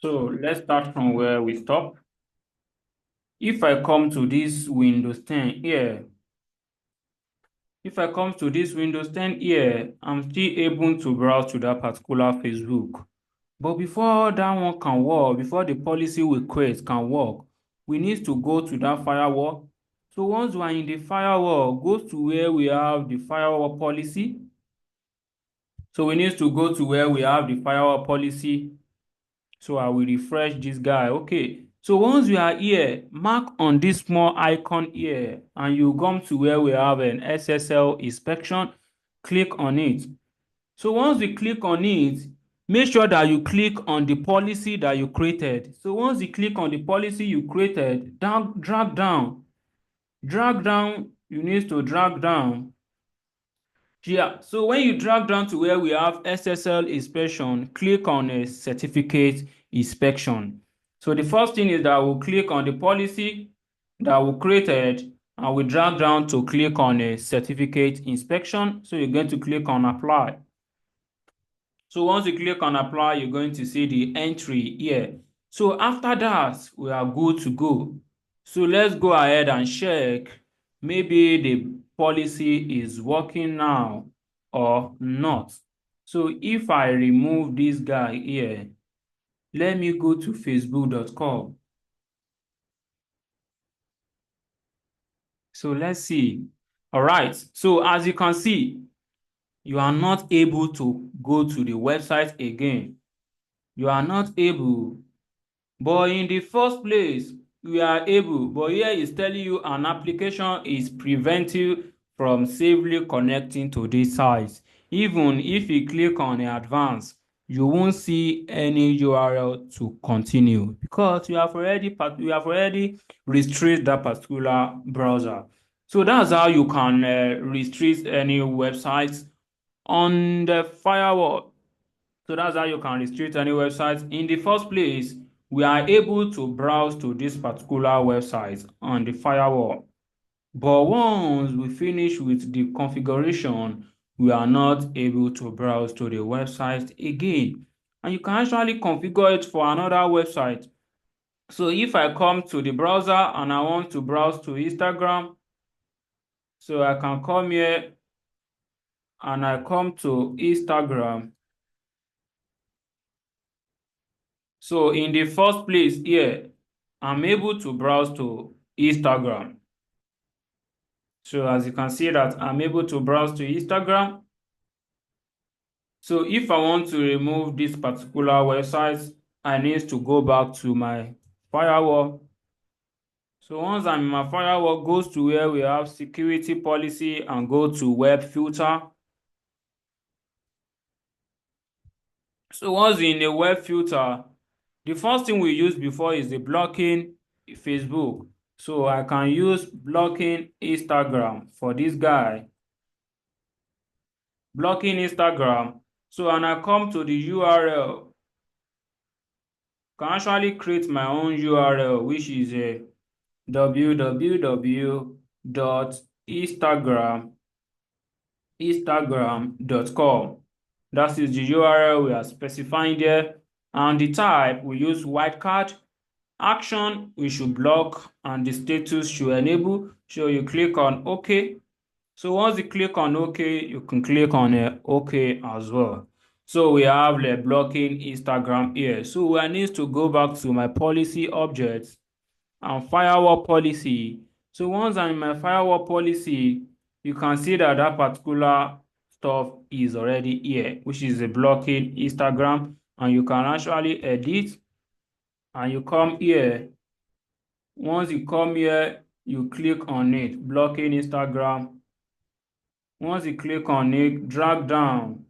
So let's start from where we stop. If I come to this Windows 10 here, I'm still able to browse to that particular Facebook. But before that one can work, before the policy we create can work, we need to go to that firewall. So once we are in the firewall, go to where we have the firewall policy. So we need to go to where we have the firewall policy. So I will refresh this guy. Okay. So once you are here, mark on this small icon here and you come to where we have an SSL inspection, click on it. So once you click on it, make sure that you click on the policy that you created. So once you click on the policy you created, drag down, you need to drag down. Yeah, so when you drag down to where we have SSL inspection, click on a certificate inspection. So the first thing is that we'll click on the policy that we created and we drag down to click on a certificate inspection. So you're going to click on apply. So once you click on apply, you're going to see the entry here. So after that, we are good to go. So let's go ahead and check maybe the policy is working now or not. So if I remove this guy here, let me go to facebook.com. So let's see. All right. So as you can see, you are not able to go to the website again. You are not able. But in the first place, we are able, but here is telling you an application is preventing you from safely connecting to this site. Even if you click on the advanced, you won't see any URL to continue because you have already restricted that particular browser. So that's how you can restrict any websites on the firewall. So that's how you can restrict any website. In the first place, we are able to browse to this particular website on the firewall. But once we finish with the configuration, we are not able to browse to the website again. And you can actually configure it for another website. So if I come to the browser and I want to browse to Instagram, so I can come here and I come to Instagram. So in the first place here, I'm able to browse to Instagram. So as you can see that I'm able to browse to Instagram. So if I want to remove this particular website, I need to go back to my firewall. So once I'm in my firewall, goes to where we have security policy and go to web filter. So once in the web filter, the first thing we use before is the blocking Facebook. So I can use blocking Instagram for this guy. Blocking Instagram. So and I come to the URL. Can actually create my own URL, which is a www.instagram.com. That is the URL we are specifying there. And the type, we use wildcard. Action, we should block, and the status should enable. So you click on OK. So once you click on OK, you can click on OK as well. So we have the blocking Instagram here. So I need to go back to my policy objects and firewall policy. So once I'm in my firewall policy, you can see that that particular stuff is already here, which is a blocking Instagram, and you can actually edit and you come here. Once you come here, you click on it, blocking Instagram. Once you click on it, drag down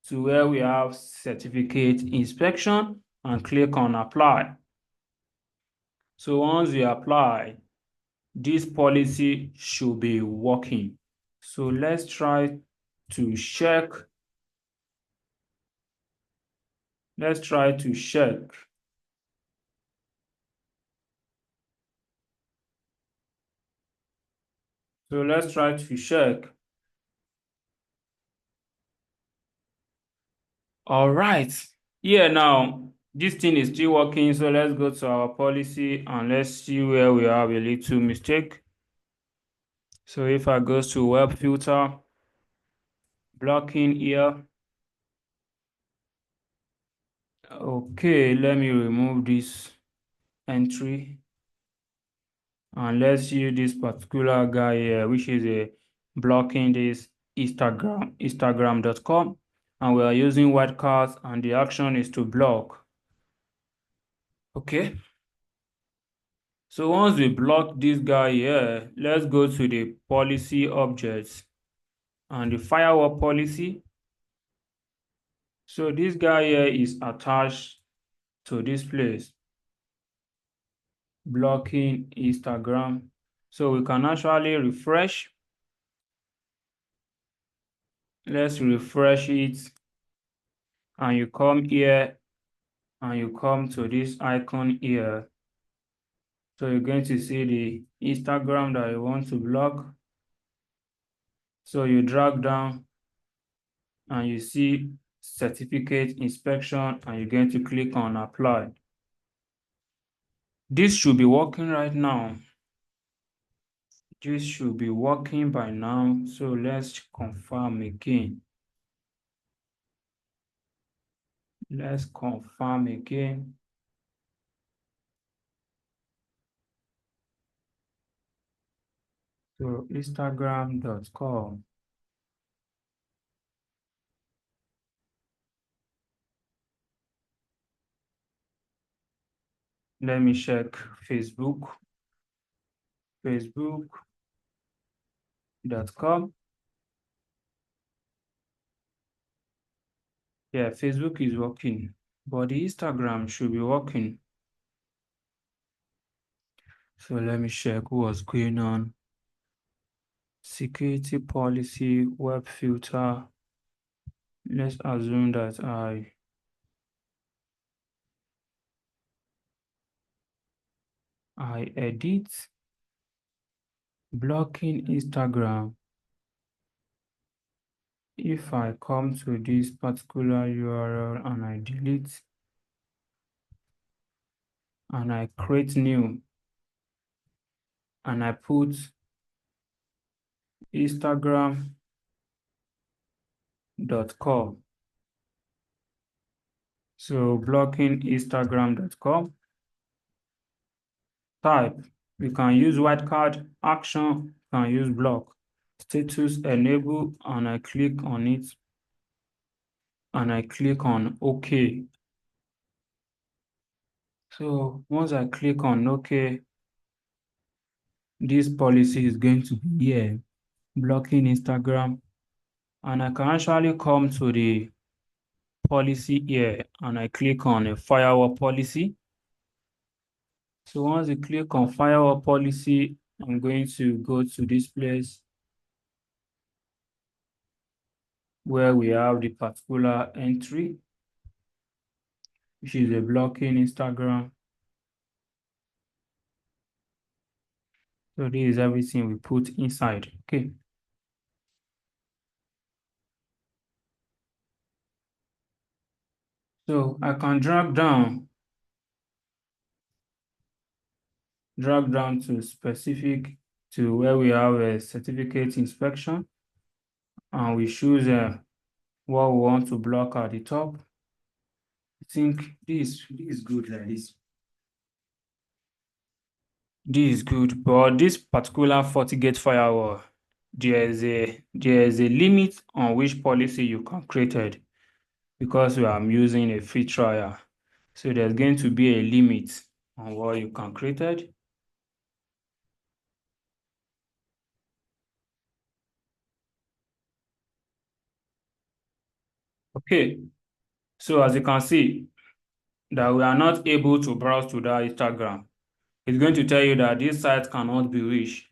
to where we have certificate inspection and click on apply. So once you apply, this policy should be working. So let's try to check. Let's try to check. So let's try to check. All right. Here now, this thing is still working, so let's go to our policy and let's see where we have a little mistake. So if I go to web filter, blocking here, okay, let me remove this entry and let's use this particular guy here, which is a blocking this Instagram.com, and we are using wildcards and the action is to block. Okay, so once we block this guy here, let's go to the policy objects and the firewall policy. So this guy here is attached to this place, blocking Instagram. So we can actually refresh. Let's refresh it, and you come here and you come to this icon here. So you're going to see the Instagram that you want to block. So you drag down and you see certificate inspection and you're going to click on apply. This should be working right now. This should be working by now. So let's confirm again. Let's confirm again. So Instagram.com. Let me check Facebook. Facebook.com. Yeah, Facebook is working, but the Instagram should be working. So let me check what's going on. Security policy, web filter. Let's assume that I edit, blocking Instagram. If I come to this particular URL and I delete and I create new and I put Instagram.com. So blocking Instagram.com. Type. We can use wildcard, action, can use block. Status enable, and I click on it and I click on OK. So once I click on OK, this policy is going to be here, blocking Instagram. And I can actually come to the policy here and I click on a firewall policy. So once you click on firewall policy, I'm going to go to this place where we have the particular entry, which is a blocking Instagram. So this is everything we put inside, okay? So I can drag down to specific, to where we have a certificate inspection, and we choose what we want to block at the top. I think this is good like this. This is good, but this particular Fortigate Firewall, there is a limit on which policy you can create it, because we are using a free trial. So there's going to be a limit on what you can create it. Okay, so as you can see that we are not able to browse to that Instagram. It's going to tell you that this site cannot be reached.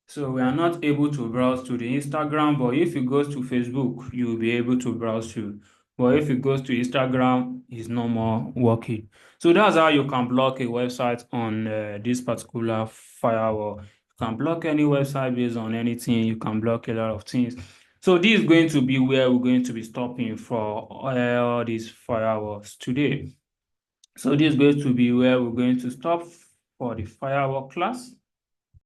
So we are not able to browse to the Instagram, but if it goes to Facebook, you will be able to browse to. But if it goes to Instagram, it's no more working. So that's how you can block a website on this particular firewall. You can block any website based on anything. You can block a lot of things. So this is going to be where we're going to be stopping for all these firewalls today. So this is going to be where we're going to stop for the firewall class.